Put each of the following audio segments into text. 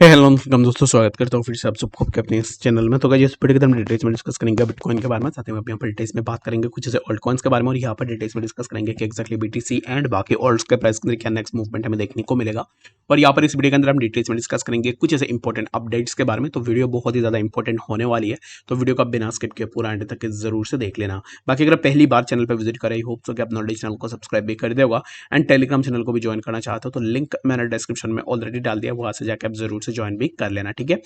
Hello नमस्कार दोस्तों, स्वागत करता हूँ फिर से आप सबको आपके अपने इस चैनल में। तो गाइस इस वीडियो के अंदर हम डिटेल्स में डिस्कस करेंगे बिटकॉइन के बारे में। साथ ही में यहाँ पर डिटेल्स में बात करेंगे कुछ ऐसे ऑल्ट कॉइन्स के बारे में, और यहाँ पर डिटेल्स में डिस्कस करेंगे कि एक्जैक्टली बीटीसी एंड बाकी ऑल्ट्स के प्राइस के अंदर क्या नेक्स्ट मूवमेंट हमें देखने को मिलेगा। और यहाँ पर इस वीडियो के अंदर हम डिटेल्स में डिस्कस करेंगे कुछ ऐसे इंपॉर्टेंट अपडेट्स के बारे में। तो वीडियो बहुत ही ज़्यादा इंपॉर्टेंट होने वाली है, तो वीडियो को बिना स्किप किए पूरा एंड तक जरूर से देख लेना। बाकी अगर पहली बार चैनल पर विजिट करें, होप सो कि आप नॉलेज चैनल को सब्सक्राइब भी कर देगा एंड टेलीग्राम चैनल को भी ज्वाइन करना चाहते हो तो लिंक मैंने डिस्क्रिप्शन में ऑलरेडी डाल दिया, वहां से जाकर आप जरूर से ज्वाइन भी कर लेना, ठीक है।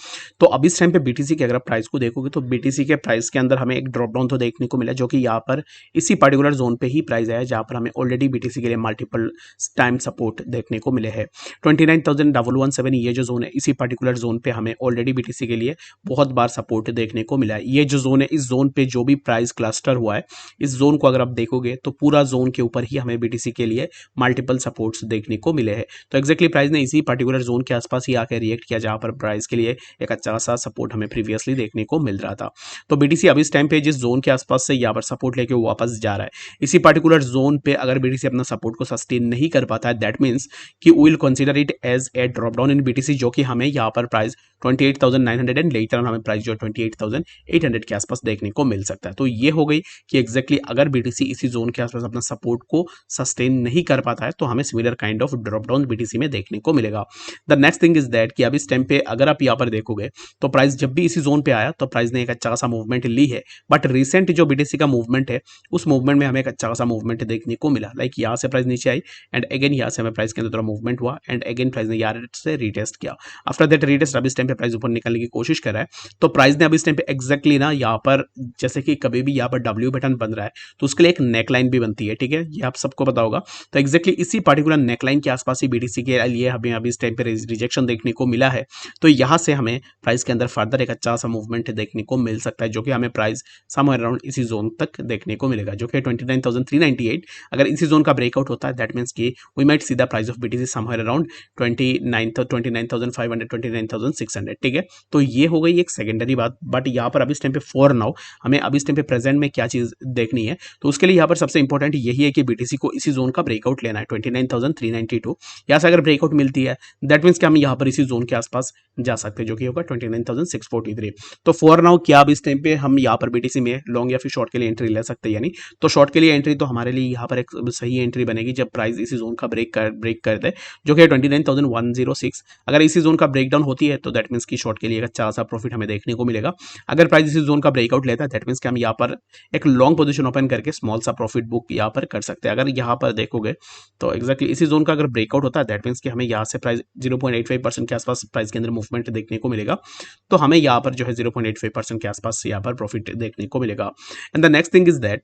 तो अब इस टाइम पे बीटीसी के अगर आप प्राइस को देखोगे तो बीटीसी के प्राइस के अंदर हमें एक ड्रॉप डाउन तो देखने को मिला, जो कि यहाँ पर इसी पर्टिकुलर जोन पे ही प्राइस आया जहाँ पर हमें ऑलरेडी बीटीसी के लिए मल्टीपल टाइम सपोर्ट देखने को मिले हैं। 29,117 ये जो जोन है, इसी पर्टिकुलर जोन पे हमें ऑलरेडी बीटीसी के लिए बहुत बार सपोर्ट देखने को मिला है। ये जो जोन है, इस जोन पे जो भी प्राइस क्लस्टर हुआ है, इस जोन को अगर आप देखोगे तो पूरा जोन के ऊपर ही हमें बीटीसी के लिए मल्टीपल सपोर्ट्स देखने को मिले हैं। तो एक्जैक्टली प्राइस ने इसी पर्टिकुलर जोन के आसपास ही आकर रिएक्ट किया, जहां पर प्राइस के लिए एक अच्छा सा सपोर्ट हमें प्रीवियसली देखने को मिल रहा था। तो बीटीसी अब इस टाइम पे जिस जोन के आसपास से यहाँ पर सपोर्ट लेके वो वापस जा रहा है, इसी पर्टिकुलर जोन पे अगर बीटीसी अपना सपोर्ट को सस्टेन नहीं कर पाता है, दैट मीन्स कि we will consider it as a drop down in BTC, जो कि हमें यहाँ पर प्राइस 28,900 एंड लेटर ऑन हमें प्राइस जो 28,800 के आसपास देखने को मिल सकता है। तो ये हो गई कि एक्जैक्टली अगर बीटीसी इसी जोन के आसपास अपना सपोर्ट को सस्टेन नहीं कर पाता है तो हमें similar kind of drop down BTC में देखने को मिलेगा। The next thing is that कि अब इस टाइम पे अगर आप यहाँ पर देखोगे तो प्राइस जब भी इसी जोन पे आया तो प्राइस ने एक अच्छा खासा मूवमेंट ली है, बट रिसेंट जो बीटीसी का मूवमेंट है उस मूवमेंट में हमें एक अच्छा खासा मूवमेंट देखने को मिला। लाइक यहाँ से प्राइस नीचे आई एंड अगेन यहाँ से हमें प्राइस के अंदर थोड़ा मूवमेंट हुआ एंड अगेन प्राइस ने यहाँ से रीटेस्ट किया। आफ्टर दैट रीटेस्ट अब इस टाइम पे प्राइस ऊपर निकलने की कोशिश कर रहा है। तो प्राइस ने अब इस टाइम पे एक्जैक्टली ना यहाँ पर, जैसे कि कभी भी यहाँ पर डब्ल्यू पैटर्न बन रहा है तो उसके लिए एक नेकलाइन भी बनती है, ठीक है, ये आप सबको पता होगा। तो एक्जैक्टली इसी पर्टिकुलर नेकलाइन के आसपास ही बीटीसी के लिए हमें अभी इस टाइम पे रिजेक्शन देखने को मिला है। तो यहाँ से हमें प्राइस के अंदर फर्दर एक अच्छा सा मूवमेंट देखने को मिल सकता है, जो कि हमें प्राइस समवेयर अराउंड इसी जोन तक देखने को मिलेगा, जो कि 29,398। अगर इसी जोन का ब्रेकआउट होता है दैट मींस कि we might see the price of BTC somewhere around 29,500 29,600, ठीक है। तो ये हो गई एक सेकेंडरी बात। बट यहाँ पर अभी इस टाइम पे फॉर नाउ हमें अभी इस टाइम पे प्रेजेंट में क्या चीज देखनी है, तो उसके लिए यहाँ पर सबसे इंपॉर्टेंट यही है कि बीटीसी को इसी जोन का ब्रेकआउट लेना है 29,392। यहाँ से अगर ब्रेकआउट मिलती है दैट मीन्स कि हम यहाँ पर इसी जोन के आसपास जा सकते हैं, जो कि होगा 29,643। तो फॉर नाउ क्या अब इस टाइम पे हम यहाँ पर बीटीसी में लॉन्ग या फिर शॉर्ट के लिए एंट्री ले सकते हैं, यानी तो शॉर्ट के लिए एंट्री तो हमारे लिए यहाँ पर एक सही एंट्री बनेगी जब प्राइस इसी जोन का ब्रेक कर दे, जो कि 29,106। अगर इसी जोन का ब्रेकडाउन होती है तो दैट मीन्स की शॉर्ट के लिए एक अच्छा सा प्रॉफिट हमें देखने को मिलेगा। अगर प्राइस इसी जोन का ब्रेकआउट लेता है दैट मीन्स कि हम यहाँ पर एक लॉन्ग पोजीशन ओपन करके स्मॉल सा प्रॉफिट बुक यहाँ पर कर सकते हैं। अगर यहाँ पर देखोगे तो एक्जैक्टली इसी जोन का अगर ब्रेकआउट होता है दैट मीन्स कि हमें यहाँ से प्राइस 0.85% के आसपास प्राइस के अंदर मूवमेंट देखने को मिलेगा। तो हमें यहाँ पर जो है 0.85% के आसपास यहाँ पर प्रॉफिट देखने को मिलेगा। And the next thing is that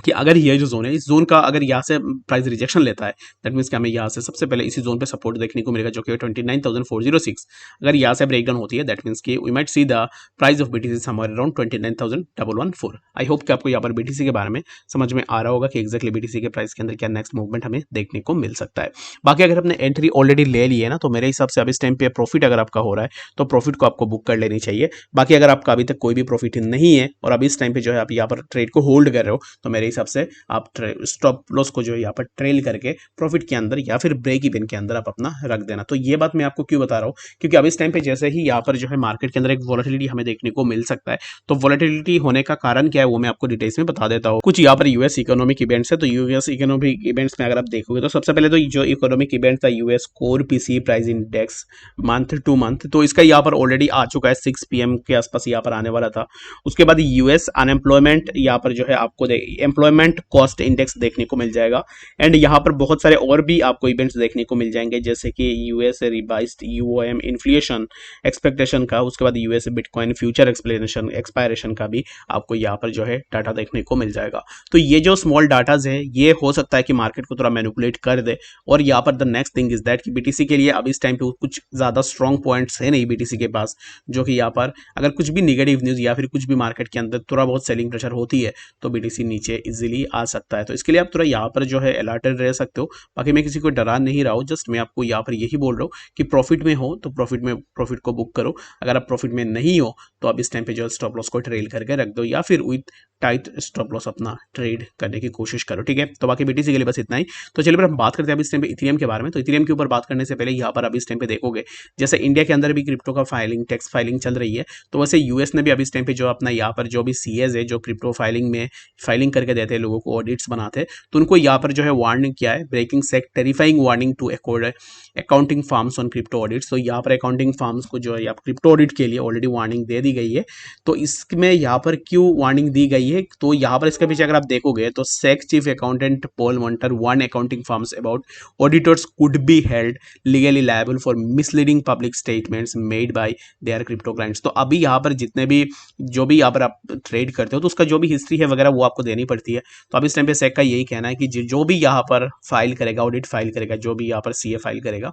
कि अगर ये जो जोन है, इस जोन का अगर यहाँ से प्राइस रिजेक्शन लेता है दैट मीन्स कि हमें यहाँ से सबसे पहले इसी जोन पे सपोर्ट देखने को मिलेगा, जो कि 29,406। अगर यहाँ से ब्रेकडाउन होती है दैट मीन्स कि we might see the price of BTC somewhere around 29,114। I hope कि आपको यहाँ पर बीटीसी के बारे में समझ में आ रहा होगा कि एक्जैक्टली बीटीसी के प्राइस के अंदर क्या नेक्स्ट मूवमेंट हमें देखने को मिल सकता है। बाकी अगर आपने एंट्री ऑलरेडी ले ली है ना, तो मेरे हिसाब से अब इस टाइम पे प्रॉफिट अगर आपका हो रहा है तो प्रॉफिट को आपको बुक कर लेनी चाहिए। बाकी अगर आपका अभी तक कोई भी प्रॉफिट नहीं है और अभी इस टाइम पे जो है आप यहाँ पर ट्रेड को होल्ड कर रहे हो, तो मेरे हिसाब से आप स्टॉप लॉस को जो है यहाँ पर ट्रेल करके प्रॉफिट के अंदर या फिर ब्रेक इवन के अंदर आप अपना रख देना। तो ये बात मैं आपको क्यों बता रहा हूँ, क्योंकि अब इस टाइम पे जैसे ही यहाँ पर जो है मार्केट के अंदर एक वॉलेटिलिटी हमें देखने को मिल सकता है। तो वॉलेटिलिटी होने का कारण क्या है वो मैं आपको डिटेल्स में बता देता हूँ। कुछ यहाँ पर यूएस इकोनॉमिक इवेंट्स है, तो यूएस इकोनॉमिक इवेंट्स में अगर आप देखोगे तो सबसे पहले तो जो इकोनॉमिक इवेंट था US core PC price index month two month, तो इसका यहाँ पर ऑलरेडी आ चुका है 6 PM के आसपास यहाँ पर आने वाला था। उसके बाद यूएस अनएम्प्लॉयमेंट यहाँ पर जो है आपको एम्प्लॉयमेंट कॉस्ट इंडेक्स देखने को मिल जाएगा। एंड यहाँ पर बहुत सारे और भी आपको इवेंट्स देखने को मिल जाएंगे, जैसे कि यूएस रिवाइज्ड यूओएम इन्फ्लेशन एक्सपेक्टेशन का, उसके बाद यूएस बिटकॉइन फ्यूचर एक्सपायरेशन का भी आपको यहाँ पर जो है डाटा देखने को मिल जाएगा। तो ये जो स्मॉल डाटाज है ये हो सकता है कि मार्केट को थोड़ा मैनिपुलेट कर दे। और यहाँ पर the next thing is that कि बीटीसी के लिए अब इस टाइम पे कुछ ज्यादा स्ट्रॉन्ग पॉइंट्स है नहीं बीटीसी के पास, जो कि यहाँ पर अगर कुछ भी निगेटिव न्यूज या फिर कुछ भी मार्केट के अंदर थोड़ा बहुत सेलिंग प्रेशर होती है तो बीटीसी नीचे ये इजीली आ सकता है। तो इसके लिए आप थोड़ा यहाँ पर जो है अलर्टेड रह सकते हो। बाकी मैं किसी को डरा नहीं रहा हूँ, जस्ट मैं आपको यहाँ पर यही बोल रहा हूँ कि प्रॉफिट में हो तो प्रॉफिट को बुक करो। अगर आप प्रॉफिट में नहीं हो तो आप इस टाइम पे जो स्टॉप लॉस को ट्रेल करके रख दो, या फिर विद टाइट स्टॉप लॉस अपना ट्रेड करने की कोशिश करो, ठीक है। तो बाकी बीटीसी के लिए बस इतना ही। तो चलिए हम बात करते हैं अब इस टाइम पे इथेरियम के बारे में। तो इथेरियम के ऊपर बात करने से पहले यहाँ पर अभी इस टाइम पे देखोगे, जैसे इंडिया के अंदर भी क्रिप्टो का टैक्स फाइलिंग चल रही है, तो वैसे यूएस ने भी अभी इस टाइम पे जो अपना यहाँ पर जो भी सीएस है, जो क्रिप्टो फाइलिंग में फाइलिंग करके देते हैं लोगों को, ऑडिट्स बनाते हैं, तो उनको यहाँ पर जो है वार्निंग किया है, breaking SEC terrifying warning to accounting firms on crypto audits. तो यहाँ पर अकाउंटिंग फर्म्स को जो है क्रिप्टो ऑडिट के लिए ऑलरेडी वार्निंग दे दी गई है। तो इसमें यहाँ पर क्यों वार्निंग दी गई है, तो यहाँ पर इसके पीछे अगर आप देखोगे तो SEC chief accountant Paul Munter warn accounting firms about auditors could be held legally liable for misleading public statements made by their crypto clients. तो अभी यहाँ पर जितने भी जो भी यहाँ पर आप ट्रेड करते हो तो उसका जो भी हिस्ट्री है वगैरह वो आपको देनी पड़ती है। तो अब इस टाइम पे सेक का यही कहना है कि जो भी यहाँ पर फाइल करेगा, ऑडिट फाइल करेगा, जो भी यहाँ पर सीए फाइल करेगा,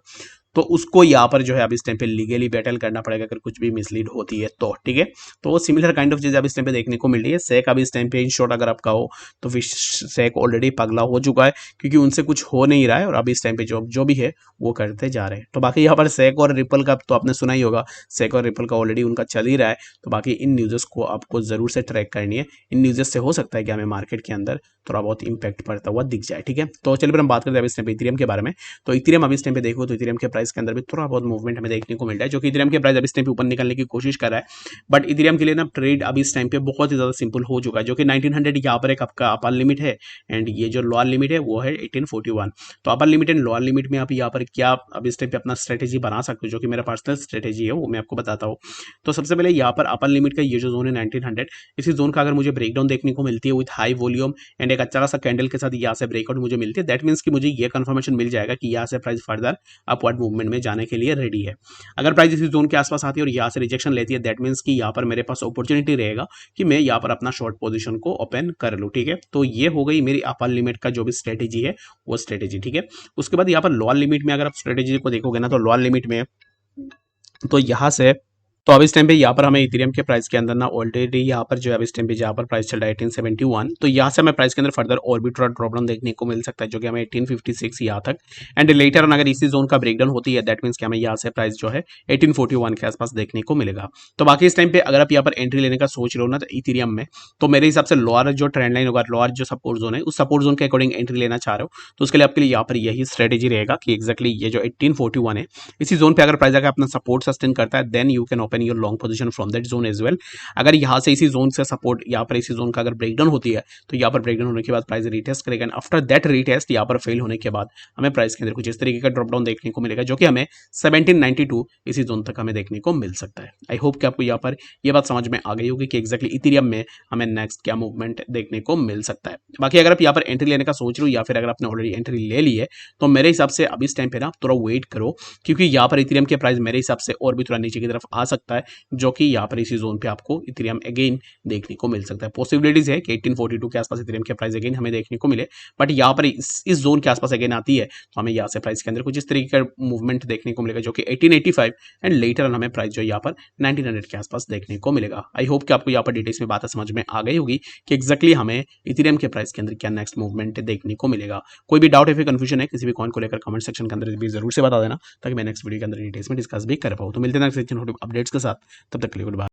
तो उसको यहाँ पर जो है अब इस टाइम पे लीगली बैटल करना पड़ेगा अगर कुछ भी मिसलीड होती है तो, ठीक है। तो वो सिमिलर काइंड ऑफ चीज़ अब इस टाइम पे देखने को मिल रही है। सेक अब इस टाइम पे इन शॉर्ट अगर आप कहो तो फिर सेक ऑलरेडी पगला हो चुका है, क्योंकि उनसे कुछ हो नहीं रहा है और अब इस टाइम पे जो भी है वो करते जा रहे हैं। तो बाकी यहाँ पर सेक और रिपल का तो आपने सुना ही होगा, सेक और रिपल का ऑलरेडी उनका चल ही रहा है। तो बाकी इन न्यूज़ को आपको ज़रूर से ट्रैक करनी है। इन न्यूज़ से हो सकता है कि हमें मार्केट के अंदर थोड़ा बहुत इंपैक्ट पड़ता हुआ दिख जाए, ठीक है। तो चलिए फिर हम बात करते हैं अब इस टाइम पे इथेरियम के बारे में। तो इथेरियम अभी इस टाइम पे देखो तो इथेरियम के प्राइस के अंदर भी थोड़ा बहुत मूवमेंट हमें देखने को मिल रहा है, जो कि इथेरियम के प्राइस अभी इस टाइम पे ऊपर निकलने की कोशिश कर रहा है। बट इथेरियम के लिए ना ट्रेड अभी इस टाइम पे बहुत ही ज़्यादा सिंपल हो चुका है, जो कि 1900 यहाँ पर एक आपका अपर लिमिट है एंड ये जो लोअर लिमिट है वो है 1841। तो upper limit and lower limit में आप यहाँ पर क्या अब इस टाइम पे अपना स्ट्रेटेजी बना सकते हो, जो कि मेरा पर्सनल स्ट्रेटेजी है वो मैं आपको बताता हूँ। तो सबसे पहले यहाँ पर अपर लिमिट का ये जो जोन है 1900, इसी जोन का अगर मुझे ब्रेकडाउन देखने को मिलती है विथ हाई वॉल्यूम एंड एक अच्छा खासा कैंडल के साथ यहाँ से ब्रेकआउट मुझे मिलती है, दैट मीन्स कि मुझे ये कंफर्मेशन मिल जाएगा कि यहाँ से प्राइस फर्दर अपवर्ड मूवमेंट में जाने के लिए रेडी है। अगर प्राइस इसी जोन के आसपास आती है और यहाँ से रिजेक्शन लेती है, दैट मीन्स कि यहाँ पर मेरे पास अपॉर्चुनिटी रहेगा कि मैं यहाँ पर अपना शॉर्ट पोजीशन को ओपन कर लूँ, ठीक है। तो ये हो गई मेरी अपर लिमिट का जो भी स्ट्रेटेजी है वो स्ट्रेटेजी, ठीक है। उसके बाद यहाँ पर लोअर लिमिट में अगर आप स्ट्रेटेजी को देखोगे ना, तो लोअर लिमिट में तो यहाँ से तो अब इस टाइम पे यहाँ पर हमें इथेरियम के प्राइस के अंदर ना ऑलरेडी यहाँ पर जो है अब इस टाइम पे जहाँ पर प्राइस चल रहा है 1871, तो यहाँ से हमें प्राइस के अंदर फर्दर और भी थोड़ा ड्रॉप डाउन देखने को मिल सकता है, जो कि हमें 1856 यहाँ तक एंड लेटर ऑन अगर इसी जोन का ब्रेकडाउन होती है, दैट मीन्स कि हमें यहाँ से प्राइस जो है 1841 के आसपास देखने को मिलेगा। तो बाकी इस टाइम पे अगर आप यहाँ पर एंट्री लेने का सोच रहे हो ना तो इथेरियम में, तो मेरे हिसाब से लोअर जो ट्रेंड लाइन होगा, लोअर जो सपोर्ट जोन है, उस सपोर्ट जोन के अकॉर्डिंग एंट्री लेना चाह रहे हो तो उसके लिए आपके लिए यहाँ पर यही स्ट्रेटेजी रहेगा कि एक्जैक्टली ये जो 1841 है, इसी जोन पे अगर प्राइस आकर अपना सपोर्ट सस्टेन करता है, then you can open your long position from that zone as well. अगर यहाँ से इसी जोन से सपोर्ट यहाँ पर इसी जोन का अगर ब्रेकडाउन होती है, तो यहाँ पर ब्रेकडाउन होने के बाद प्राइस रीटेस्ट करेगा, आफ्टर दैट रीटेस्ट यहाँ पर फेल होने के बाद हमें प्राइस के अंदर कुछ इस तरीके का ड्रॉप डाउन देखने को मिलेगा, जो कि हमें 1792 इसी जोन तक हमें देखने को मिल सकता है। आई होप कि आपको यहाँ पर ये बात समझ में आ गई होगी कि एक्जैक्टली इथेरियम में हमें नेक्स्ट क्या मूवमेंट देखने को मिल सकता है। बाकी अगर आप यहाँ पर एंट्री लेने का सोच रहे हो या फिर अगर आपने ऑलरेडी एंट्री ले ली है, तो मेरे हिसाब से अभी इस टाइम पे ना थोड़ा वेट करो, क्योंकि यहाँ पर इथेरियम के प्राइस मेरे हिसाब से और भी थोड़ा नीचे की तरफ आ सकता है, जो कि यहाँ पर इसी जोन पे आपको इथेरियम अगेन देखने को मिल सकता है। पॉसिबिलिटीज है कि 1842 के आसपास इथेरियम के प्राइस अगेन हमें देखने को मिले, बट यहाँ पर इस जोन के आसपास अगेन आती है तो हमें यहाँ से प्राइस के अंदर कुछ इस तरीके का मूवमेंट देखने को मिलेगा, जो कि 1885 एंड लेटर हमें प्राइस जो यहाँ पर 1900 के आसपास देखने को मिलेगा। आई होप कि आपको यहाँ पर डिटेल्स में बातें समझ में आ गई होगी कि एक्जैक्टली हमें इथेरियम के प्राइस के अंदर क्या नेक्स्ट मूवमेंट देखने को मिलेगा। कोई भी डाउट या फिर कंफ्यूजन है किसी भी कॉइन को लेकर कमेंट सेक्शन के अंदर भी जरूर से बता देना, ताकि मैं नेक्स्ट वीडियो के अंदर डिटेल्स में डिस्कस भी कर पाऊँ। तो मिलते हैं नेक्स्ट अपडेट्स के साथ, तब तक के लिए गुड बाय।